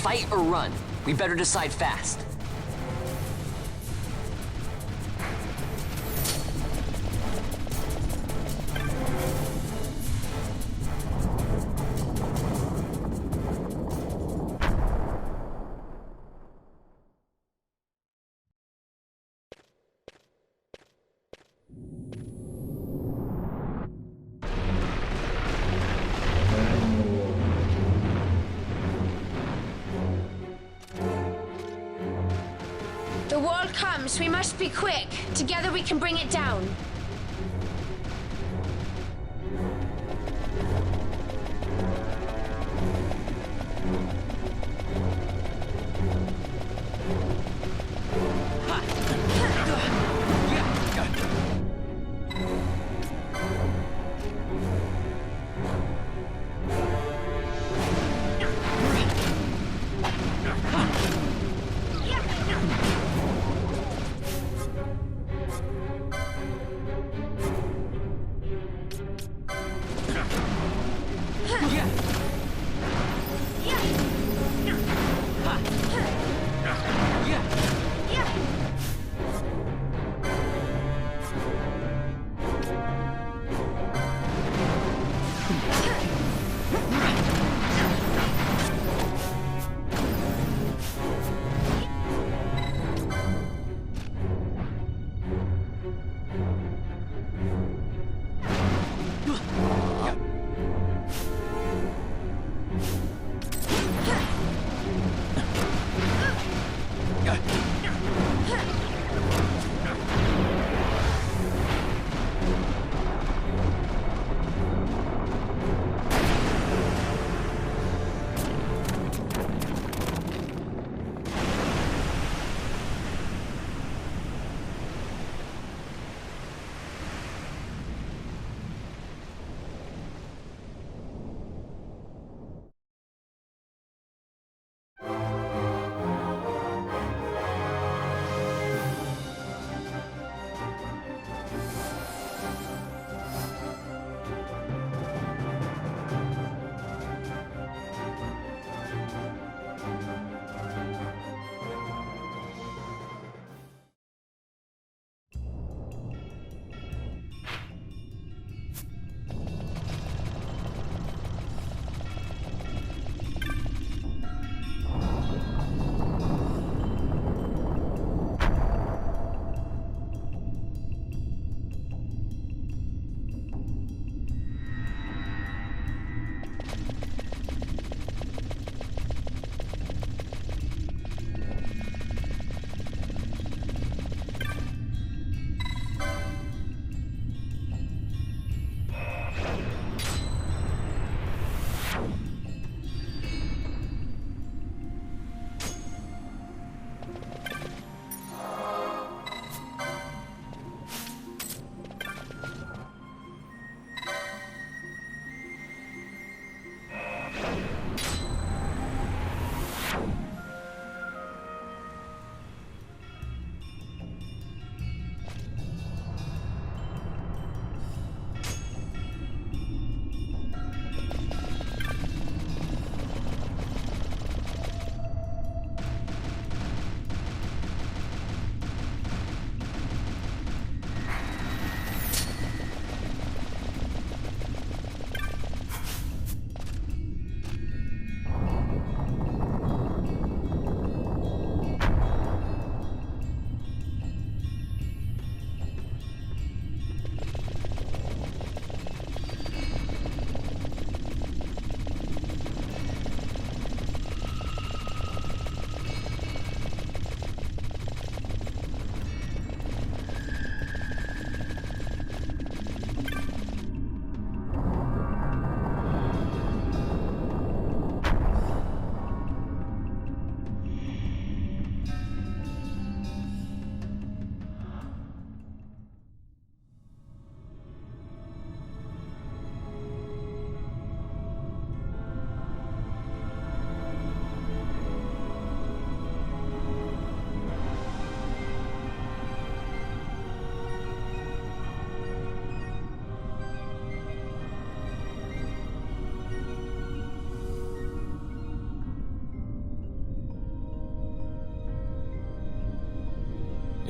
Fight or run? We better decide fast. The wall comes. We must be quick. Together we can bring it down.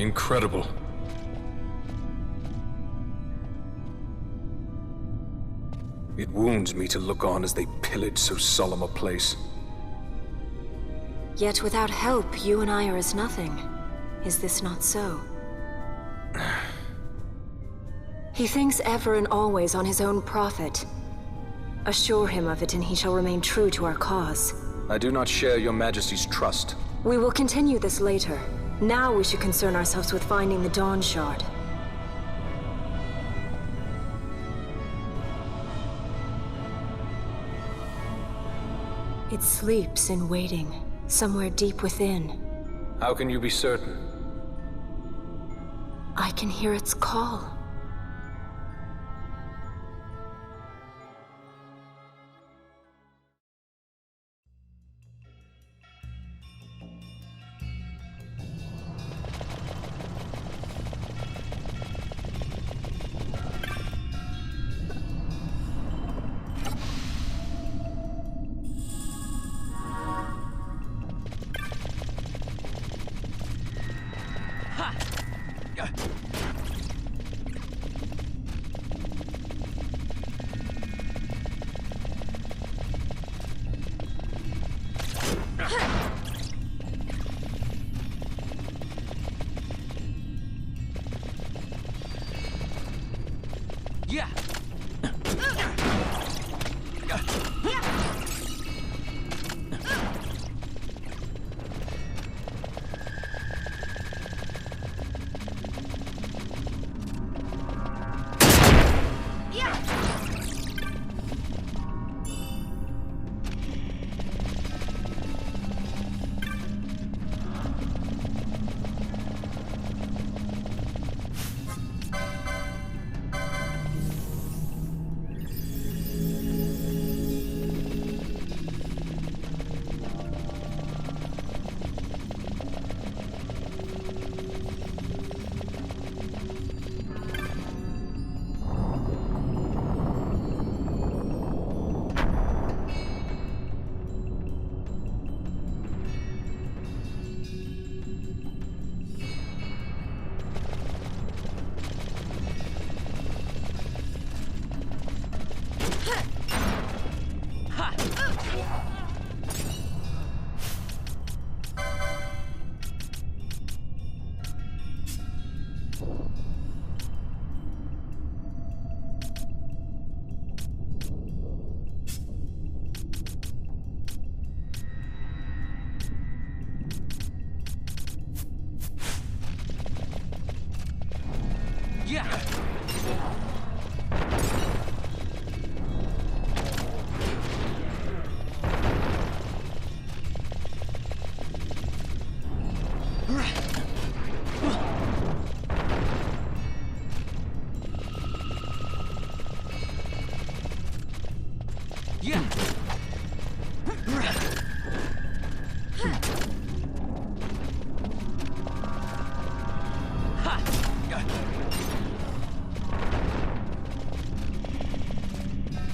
Incredible. It wounds me to look on as they pillage so solemn a place. Yet without help, you and I are as nothing. Is this not so? He thinks ever and always on his own profit. Assure him of it and he shall remain true to our cause. I do not share your Majesty's trust. We will continue this later. Now we should concern ourselves with finding the Dawn Shard. It sleeps in waiting, somewhere deep within. How can you be certain? I can hear its call. Yeah. Yeah.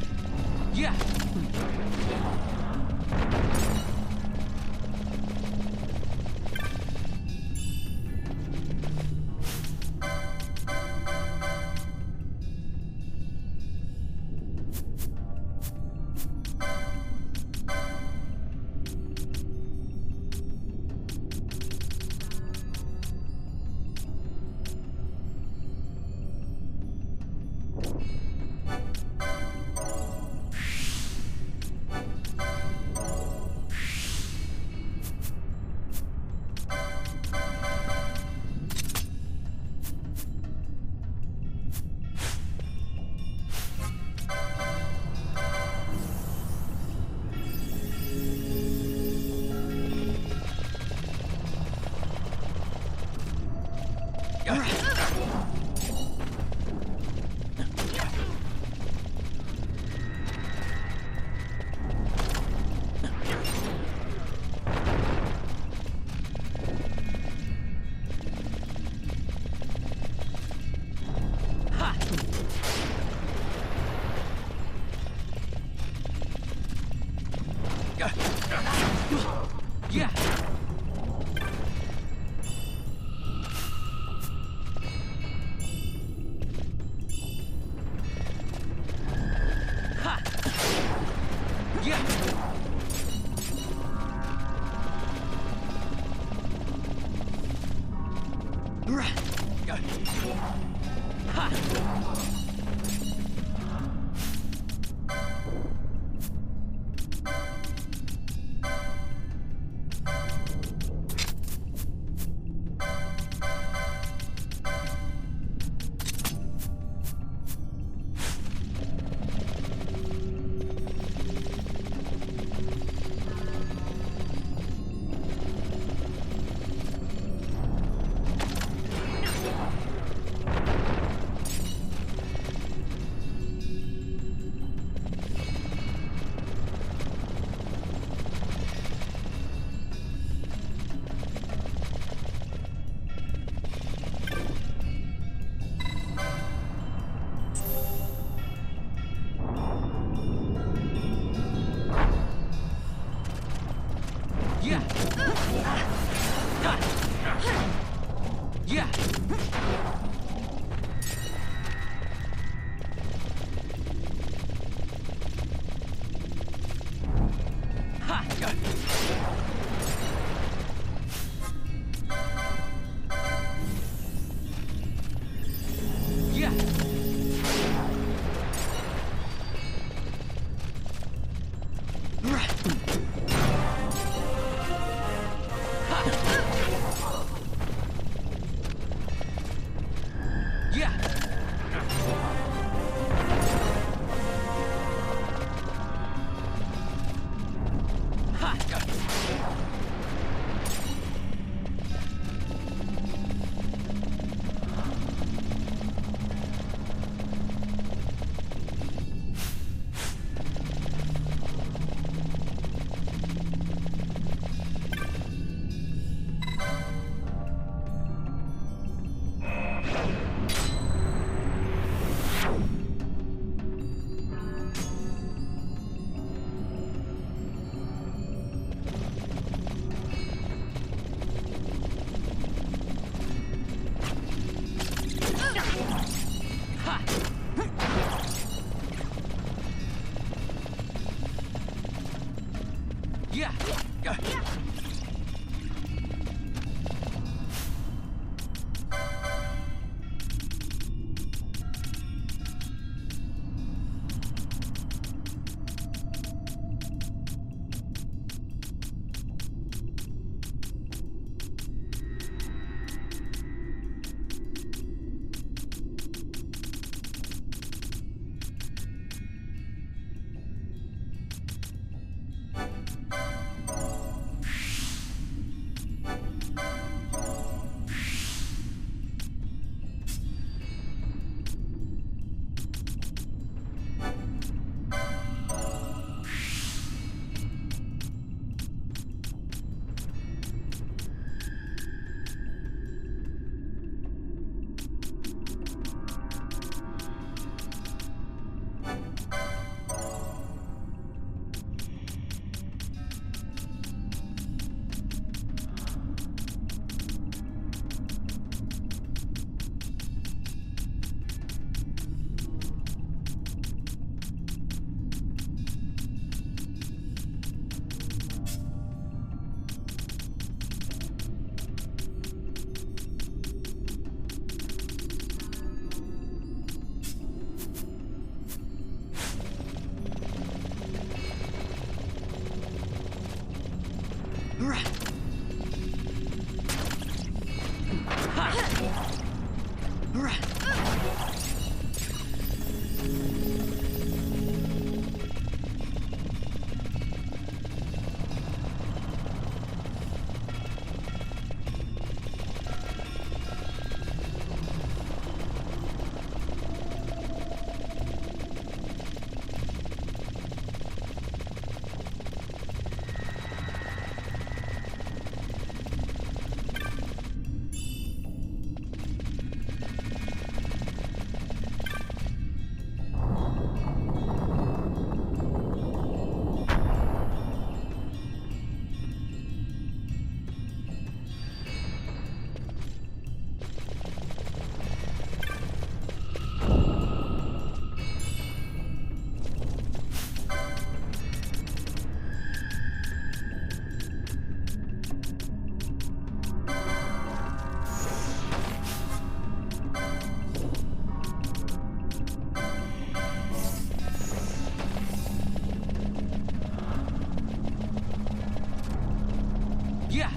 Yeah.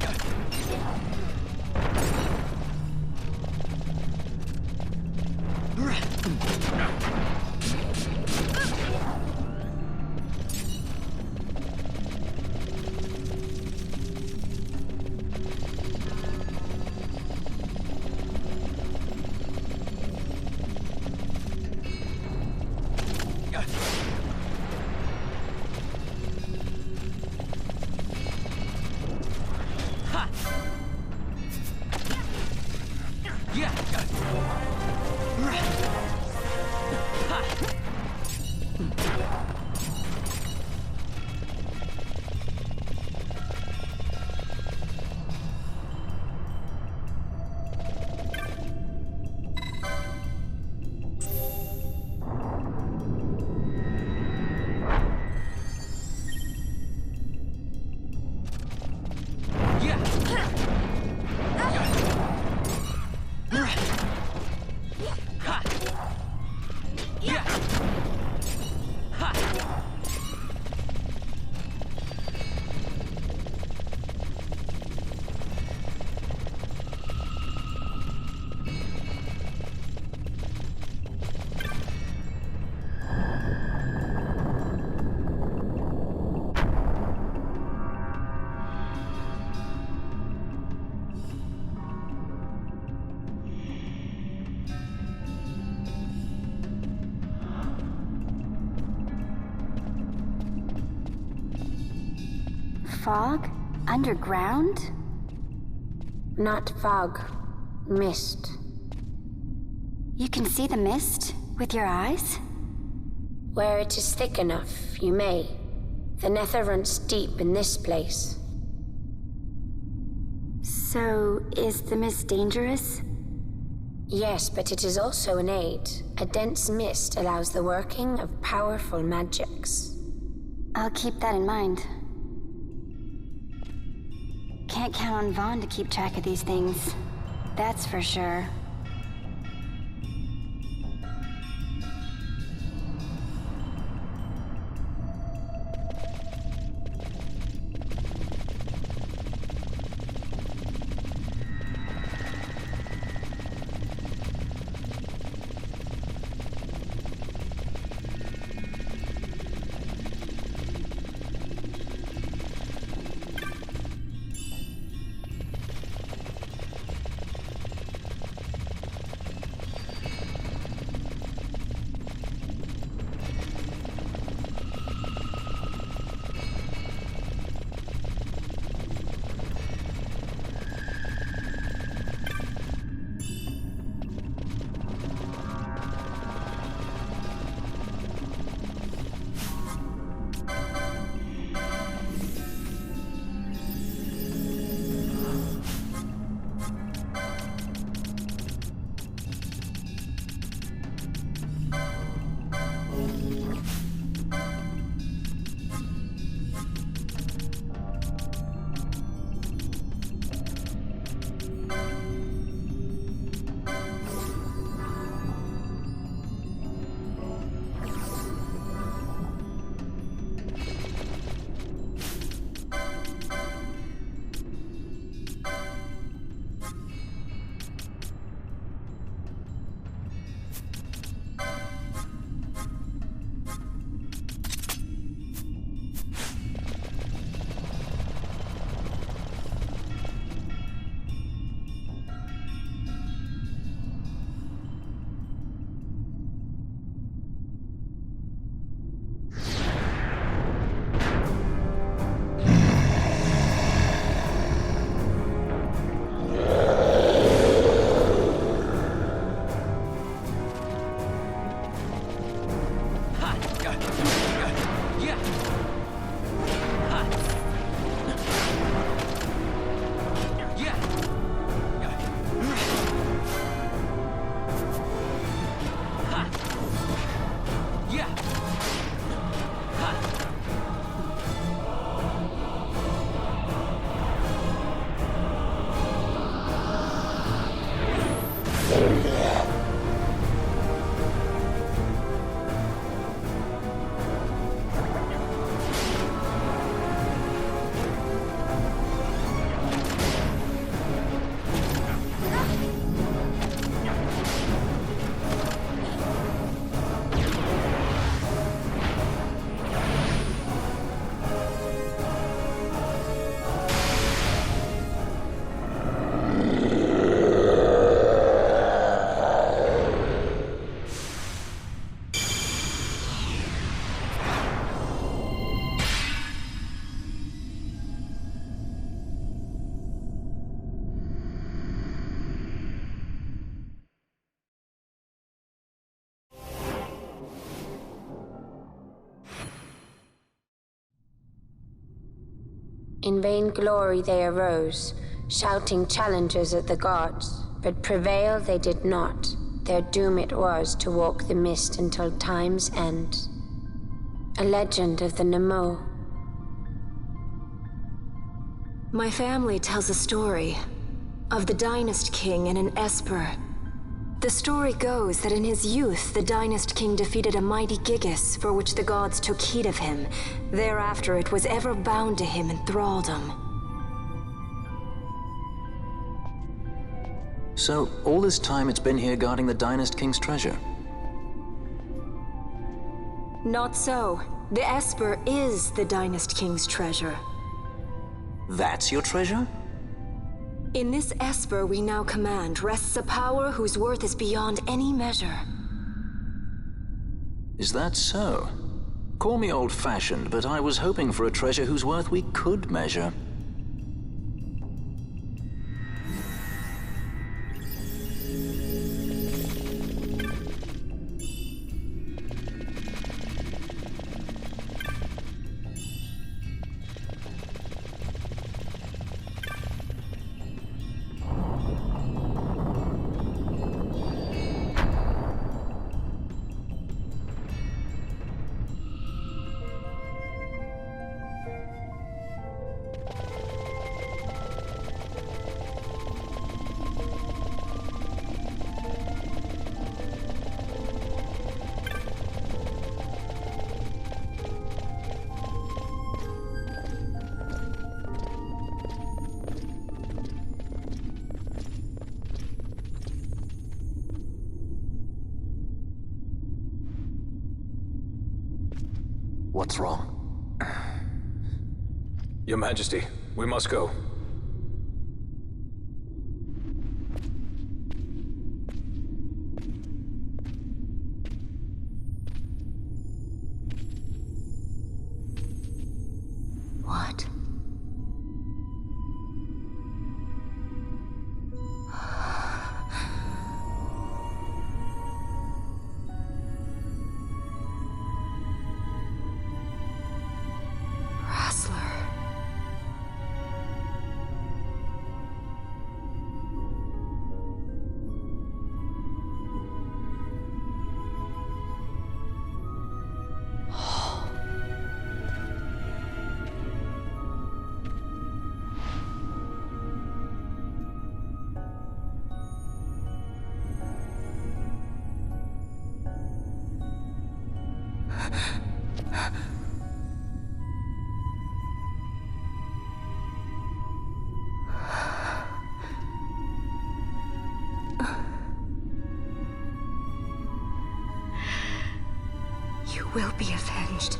Fog? Underground? Not fog. Mist. You can see the mist with your eyes? Where it is thick enough, you may. The nether runs deep in this place. So, is the mist dangerous? Yes, but it is also an aid. A dense mist allows the working of powerful magics. I'll keep that in mind. Can't count on Vaughn to keep track of these things. That's for sure. In vainglory they arose, shouting challenges at the gods, but prevail they did not. Their doom it was to walk the mist until time's end. A legend of the Nemo. My family tells a story of the Dynast King and an Esper. The story goes that in his youth, the Dynast King defeated a mighty Gigas, for which the gods took heed of him. Thereafter it was ever bound to him in thraldom. So, all this time it's been here guarding the Dynast King's treasure? Not so. The Esper is the Dynast King's treasure. That's your treasure? In this Esper we now command rests a power whose worth is beyond any measure. Is that so? Call me old-fashioned, but I was hoping for a treasure whose worth we could measure. What's wrong? Your Majesty, we must go. What? You will be avenged.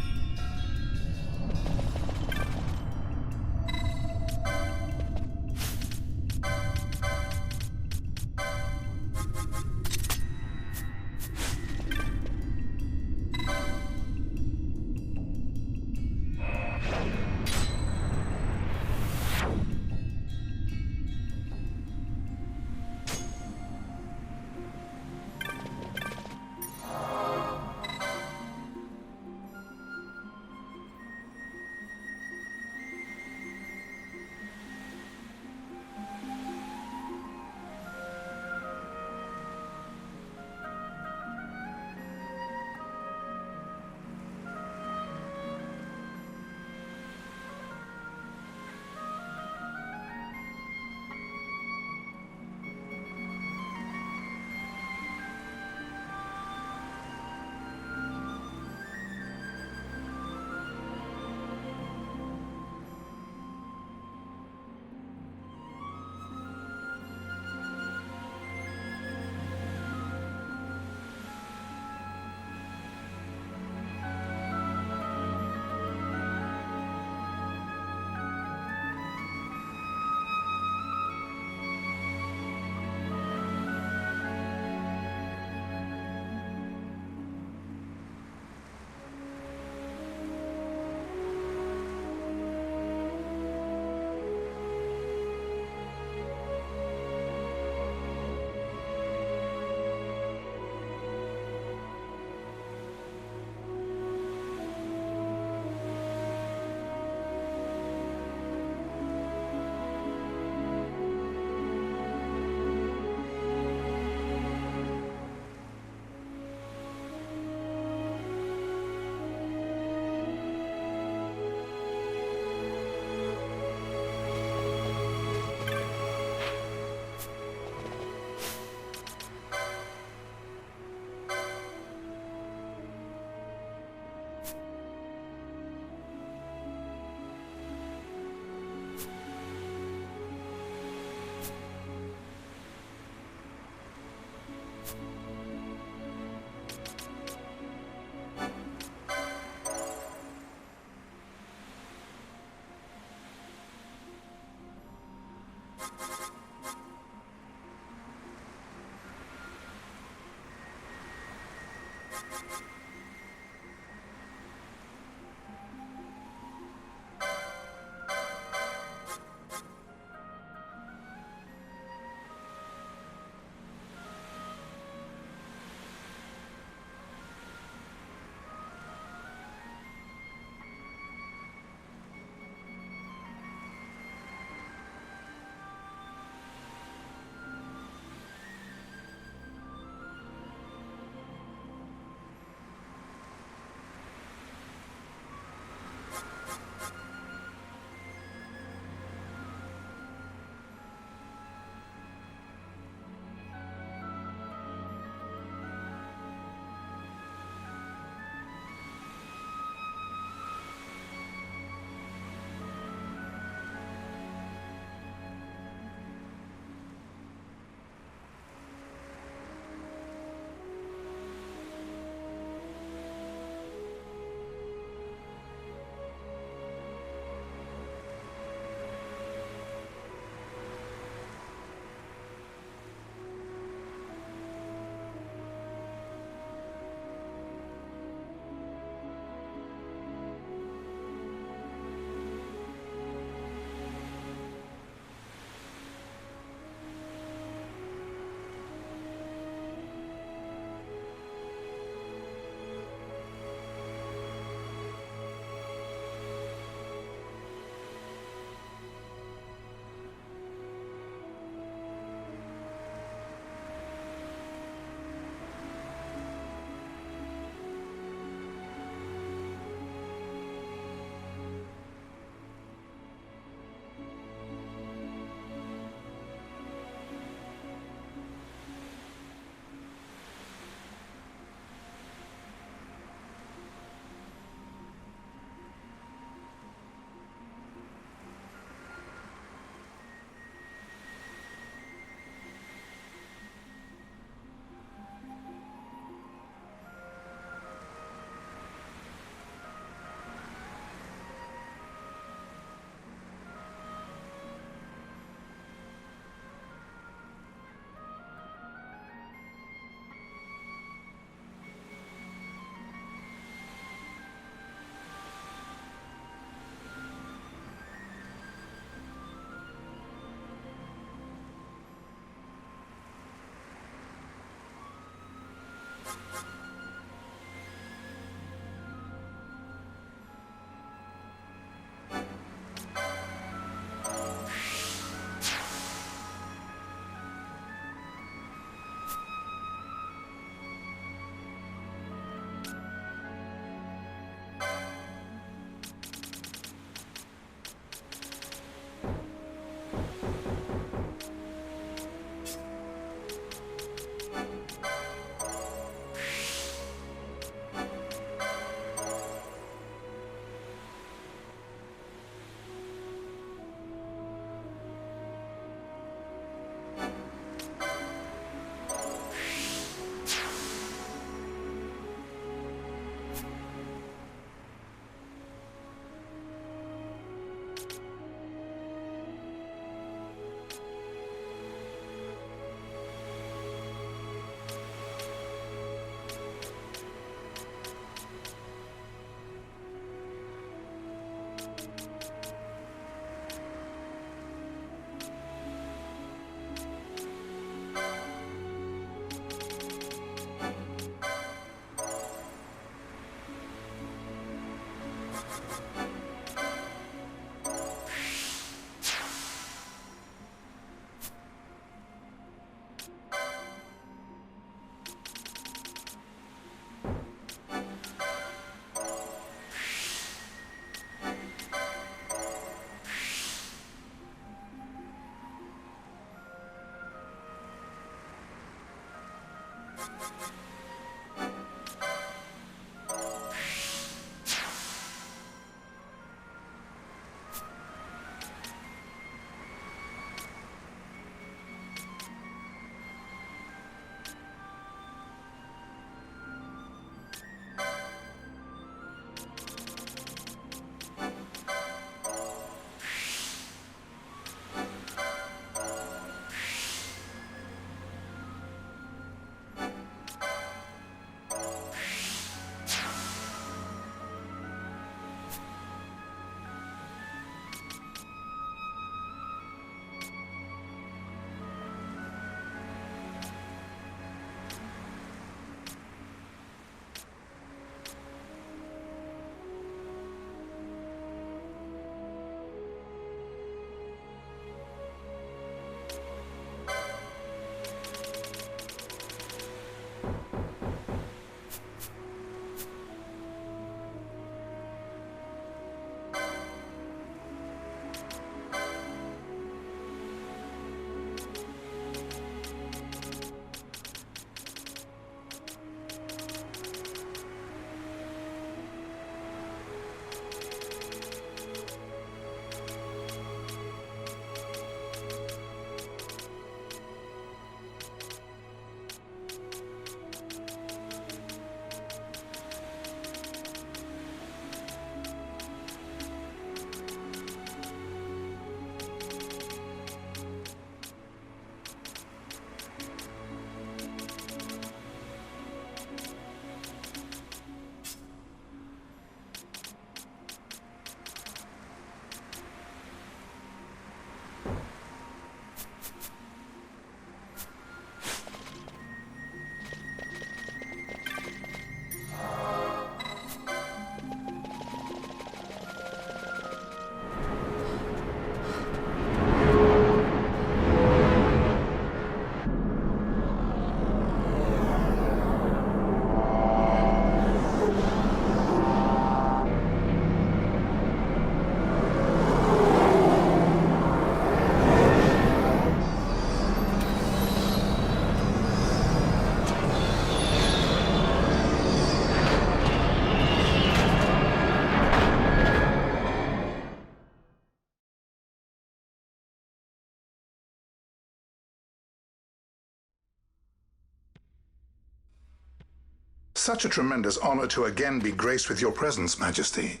such a tremendous honor to again be graced with your presence, Majesty.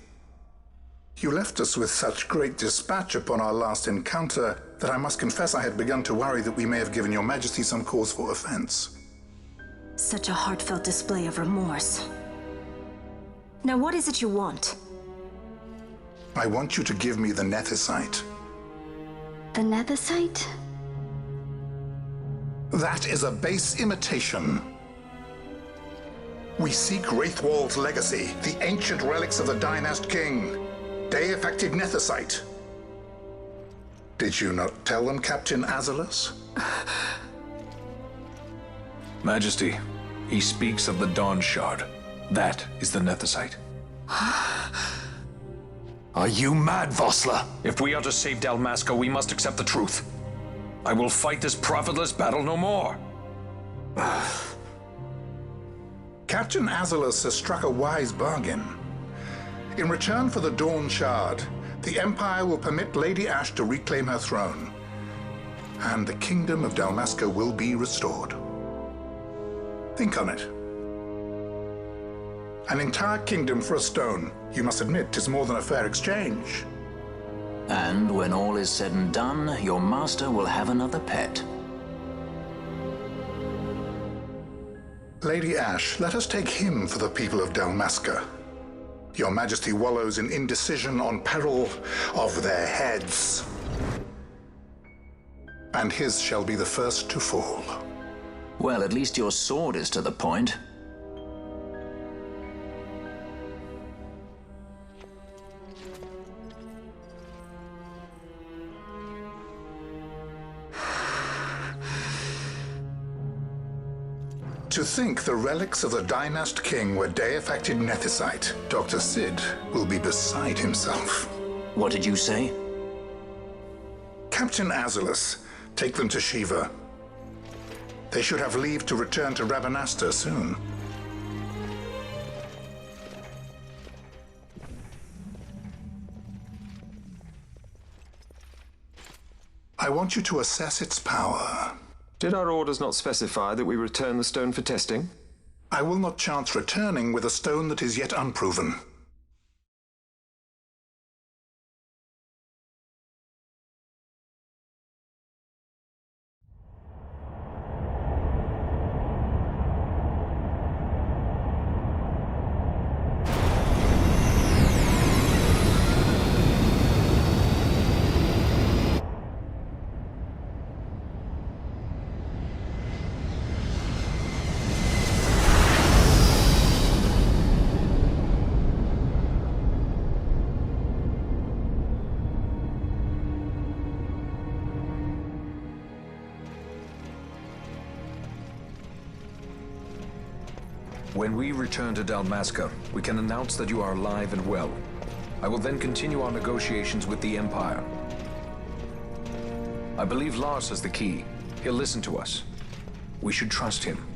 You left us with such great dispatch upon our last encounter that I must confess I had begun to worry that we may have given your Majesty some cause for offense. Such a heartfelt display of remorse. Now what is it you want? I want you to give me the Nethicite. The Nethicite? That is a base imitation. We seek Wraithwald's legacy, the ancient relics of the Dynast King. Day-affected Nethicite. Did you not tell them, Captain Azalus? Majesty, he speaks of the Dawn Shard. That is the Nethicite. Are you mad, Vossler? If we are to save Dalmasca, we must accept the truth. I will fight this profitless battle no more. Captain Azalus has struck a wise bargain. In return for the Dawn Shard, the Empire will permit Lady Ash to reclaim her throne, and the Kingdom of Dalmasca will be restored. Think on it. An entire kingdom for a stone. You must admit, 'tis more than a fair exchange. And when all is said and done, your master will have another pet. Lady Ash, let us take him for the people of Dalmasca. Your Majesty wallows in indecision on peril of their heads. And his shall be the first to fall. Well, at least your sword is to the point. To think the relics of the Dynast King were day-affected Nethicite, Dr. Sid will be beside himself. What did you say? Captain Azalus, take them to Shiva. They should have leave to return to Rabanastre soon. I want you to assess its power. Did our orders not specify that we return the stone for testing? I will not chance returning with a stone that is yet unproven. When we return to Dalmasca, we can announce that you are alive and well. I will then continue our negotiations with the Empire. I believe Lars has the key. He'll listen to us. We should trust him.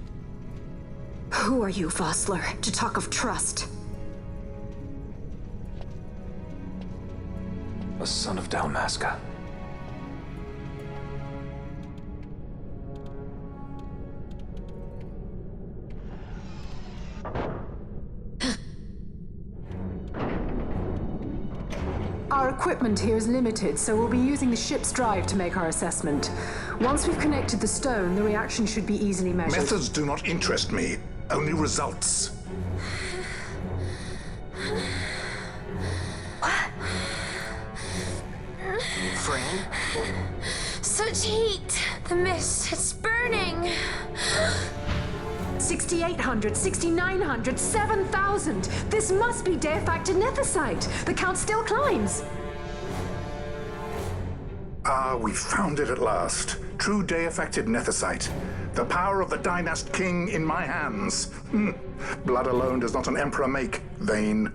Who are you, Vossler, to talk of trust? A son of Dalmasca. Our equipment here is limited, so we'll be using the ship's drive to make our assessment. Once we've connected the stone, the reaction should be easily measured. Methods do not interest me, only results. Fran? Such heat! The mist, it's burning! 6,800, 6,900, 7,000! This must be day-affected nethicite! The count still climbs! Ah, we found it at last. True day-affected nethicite. The power of the Dynast King in my hands. Blood alone does not an emperor make, vain.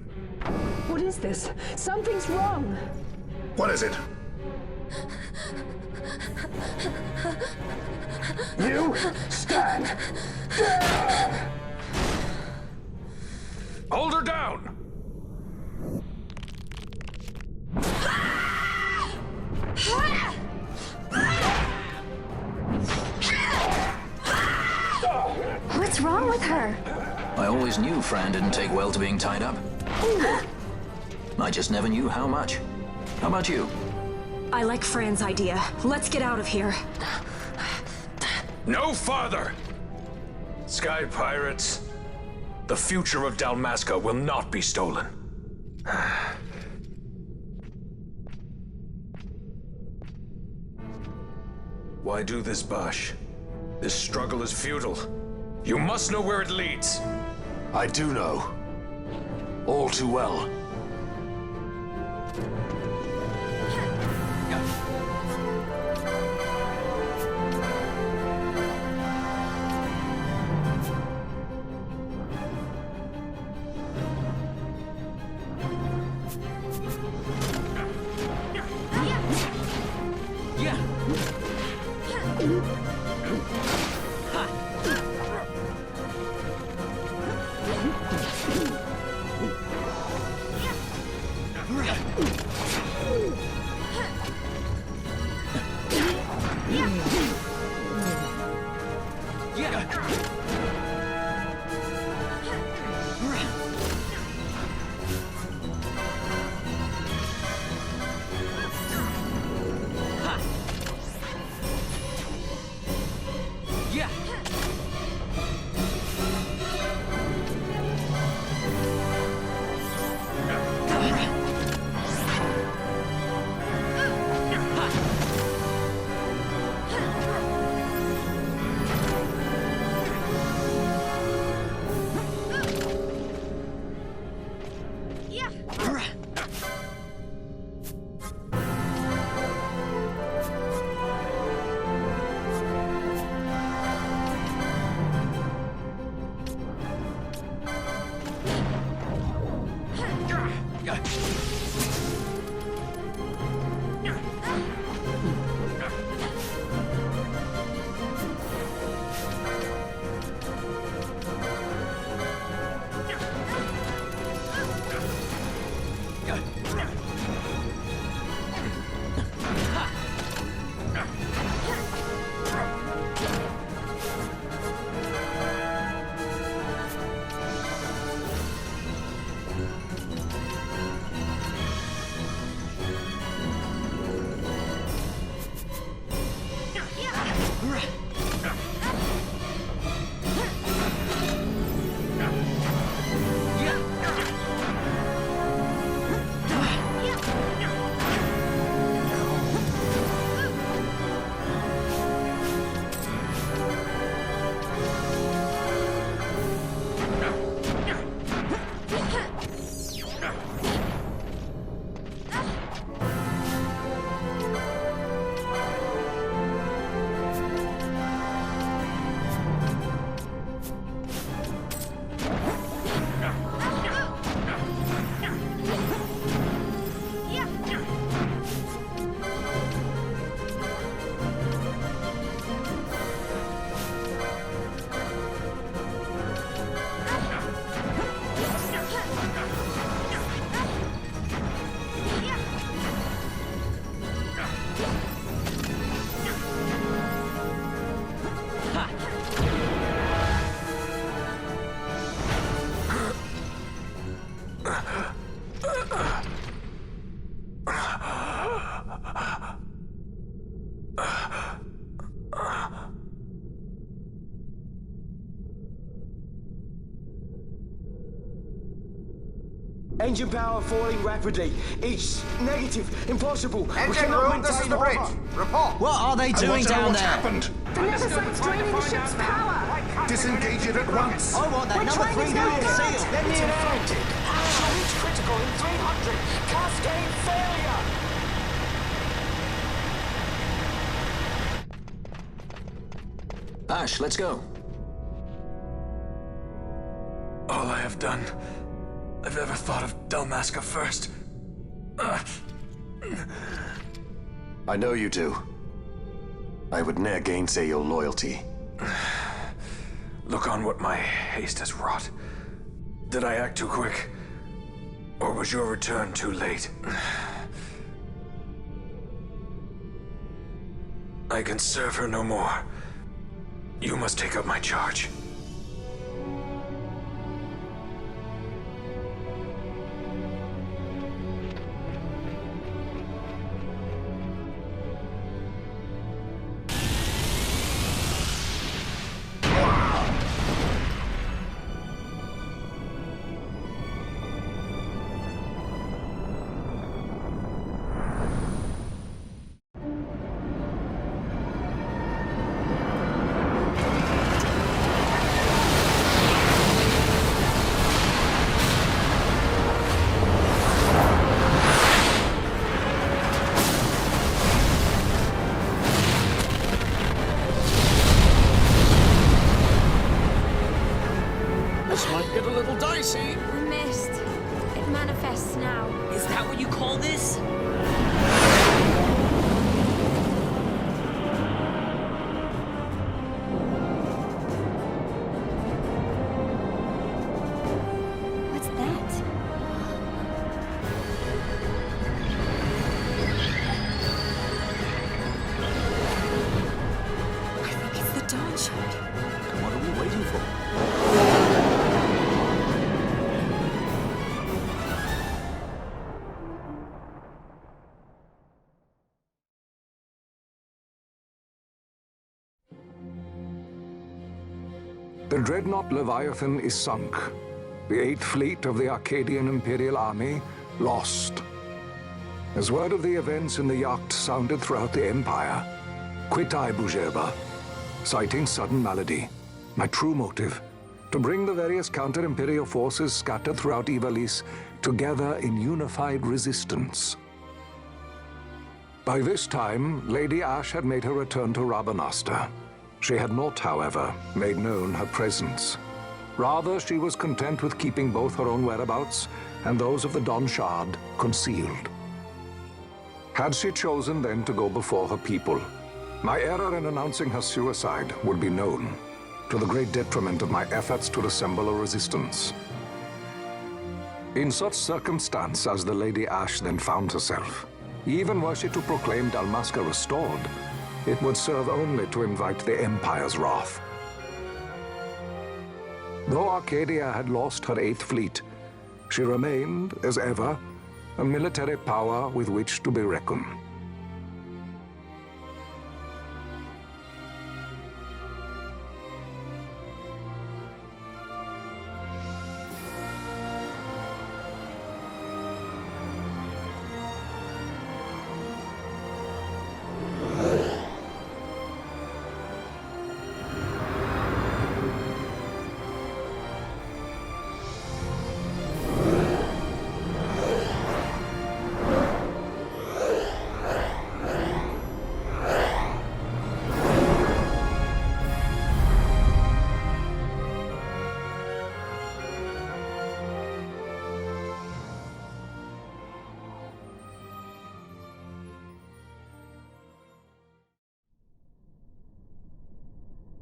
What is this? Something's wrong! What is it? You stand down! Hold her down! What's wrong with her? I always knew Fran didn't take well to being tied up. I just never knew how much. How about you? I like Fran's idea. Let's get out of here. No farther! Sky Pirates, the future of Dalmasca will not be stolen. Why do this, Bash? This struggle is futile. You must know where it leads. I do know. All too well. Engine power falling rapidly. It's negative. Impossible. Engine room, this is the bridge. Report. What are they doing down there? Happened? The Neversite's draining the ship's power! Disengage it at once. I want that number 3 million seal. Let me in out. Charge critical in 300. Cascade failure. Ash, let's go. All I have done, I've ever thought of Dalmasca first. I know you do. I would ne'er gainsay your loyalty. Look on what my haste has wrought. Did I act too quick? Or was your return too late? I can serve her no more. You must take up my charge. parachute? We missed. It manifests now. Is that what you call this? What's that? I think it's the Dawn Shard. What are we waiting for? The dreadnought Leviathan is sunk. The 8th Fleet of the Arcadian Imperial Army lost. As word of the events in the yacht sounded throughout the Empire, quit I Bujeba, citing sudden malady. My true motive, to bring the various counter-imperial forces scattered throughout Ivalice together in unified resistance. By this time, Lady Ash had made her return to Rabanastre. She had not, however, made known her presence. Rather, she was content with keeping both her own whereabouts and those of the Dawn Shard concealed. Had she chosen then to go before her people, my error in announcing her suicide would be known, to the great detriment of my efforts to assemble a resistance. In such circumstance as the Lady Ash then found herself, even were she to proclaim Dalmasca restored, it would serve only to invite the Empire's wrath. Though Arcadia had lost her 8th Fleet, she remained, as ever, a military power with which to be reckoned.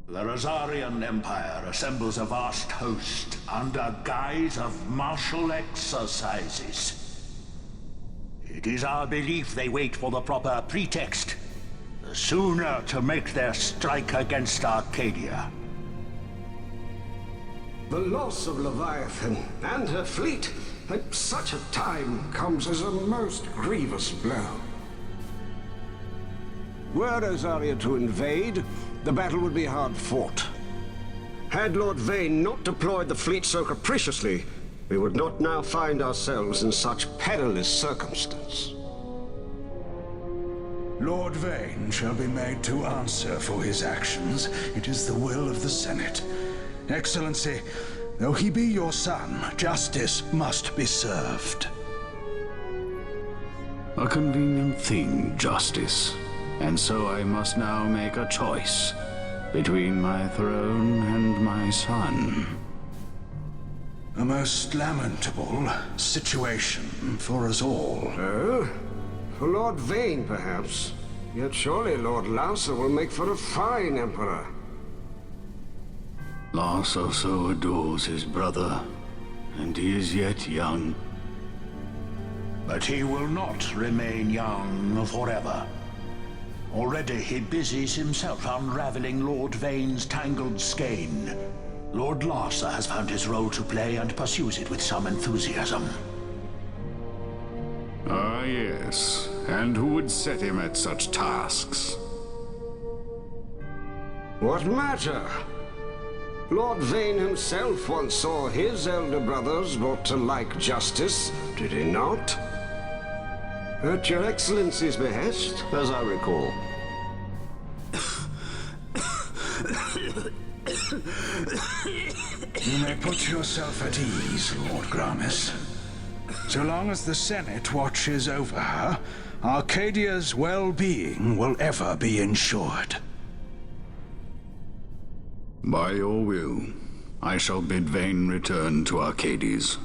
The Rosarian Empire assembles a vast host under guise of martial exercises. It is our belief they wait for the proper pretext, the sooner to make their strike against Arcadia. The loss of Leviathan and her fleet at such a time comes as a most grievous blow. Were Rosaria to invade, the battle would be hard fought. Had Lord Vane not deployed the fleet so capriciously, we would not now find ourselves in such perilous circumstance. Lord Vane shall be made to answer for his actions. It is the will of the Senate. Excellency, though he be your son, justice must be served. A convenient thing, justice. And so I must now make a choice between my throne and my son. A most lamentable situation for us all. Oh? For Lord Vane, perhaps. Yet surely Lord Lauser will make for a fine emperor. Lauser so adores his brother, and he is yet young. But he will not remain young forever. Already he busies himself unraveling Lord Vane's tangled skein. Lord Larsa has found his role to play and pursues it with some enthusiasm. Ah, yes. And who would set him at such tasks? What matter? Lord Vane himself once saw his elder brothers brought to like justice, did he not? At your Excellency's behest, as I recall. You may put yourself at ease, Lord Gramis. So long as the Senate watches over her, Arcadia's well-being will ever be ensured. By your will, I shall bid Vane return to Arcades.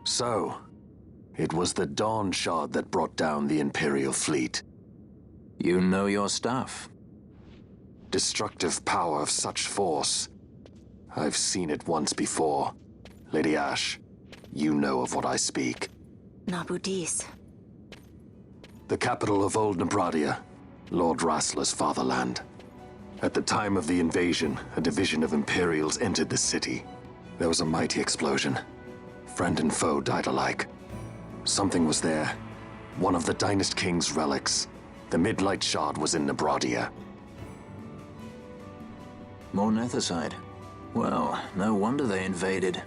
So, it was the Dawn Shard that brought down the Imperial fleet. You know your stuff. Destructive power of such force. I've seen it once before. Lady Ash, you know of what I speak. Nabudis. The capital of Old Nebradia, Lord Rassler's fatherland. At the time of the invasion, a division of Imperials entered the city. There was a mighty explosion. Friend and foe died alike. Something was there. One of the Dynast King's relics. The Midlight Shard was in Nebradia. More Nethicite. Well, no wonder they invaded.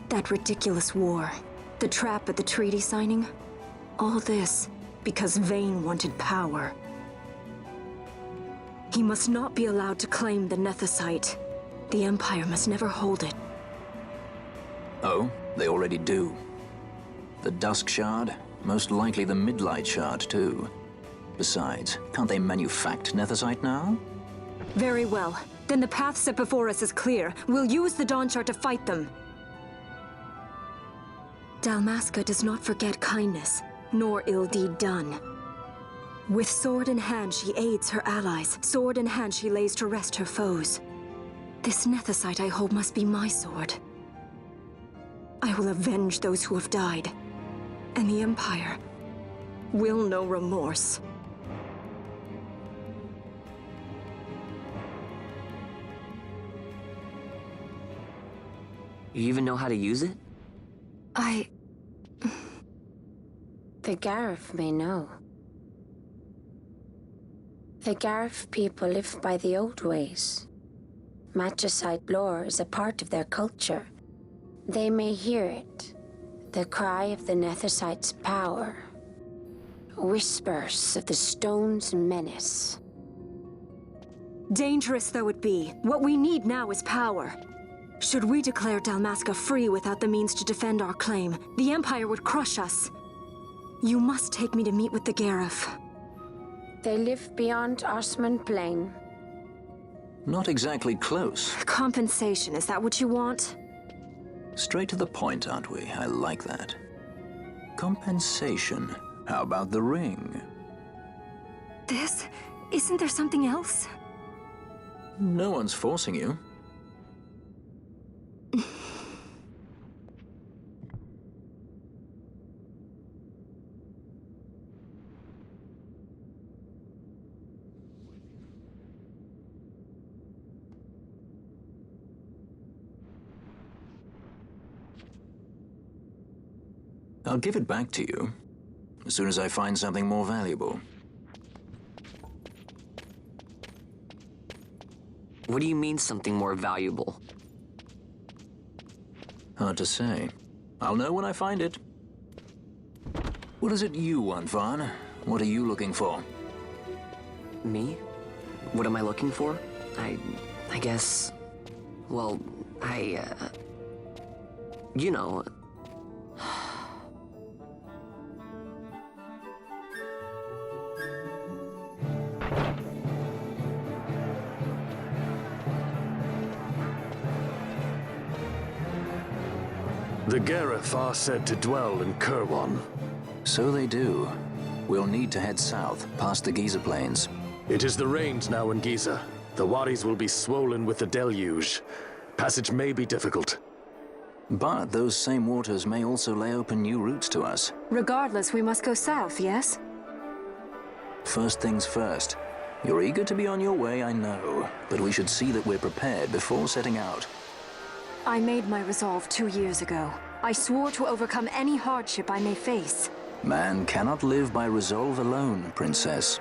That ridiculous war. The trap at the treaty signing. All this because Vane wanted power. He must not be allowed to claim the Nethicite. The Empire must never hold it. Oh, they already do. The Dusk Shard? Most likely the Midlight Shard, too. Besides, can't they manufacture Nethicite now? Very well. Then the path set before us is clear. We'll use the Dawn Shard to fight them. Dalmasca does not forget kindness, nor ill deed done. With sword in hand, she aids her allies. Sword in hand, she lays to rest her foes. This Nethicite I hold must be my sword. I will avenge those who have died, and the Empire will know remorse. You even know how to use it? The Garif may know. The Garif people live by the old ways. Magicite lore is a part of their culture. They may hear it, the cry of the Nethicite's power. Whispers of the stone's menace. Dangerous though it be, what we need now is power. Should we declare Dalmasca free without the means to defend our claim, the Empire would crush us. You must take me to meet with the Garif. They live beyond Osman Plain. Not exactly close. Compensation, is that what you want? Straight to the point, aren't we? I like that. Compensation. How about the ring? This? Isn't there something else? No one's forcing you. I'll give it back to you as soon as I find something more valuable. What do you mean something more valuable? Hard to say. I'll know when I find it. What is it you want, Vaughn? What are you looking for? Me? What am I looking for? I guess... Well, you know... The Garif are said to dwell in Kirwan. So they do. We'll need to head south, past the Giza Plains. It is the rains now in Giza. The wadis will be swollen with the deluge. Passage may be difficult. But those same waters may also lay open new routes to us. Regardless, we must go south, yes? First things first. You're eager to be on your way, I know, but we should see that we're prepared before setting out. I made my resolve 2 years ago. I swore to overcome any hardship I may face. Man cannot live by resolve alone, Princess.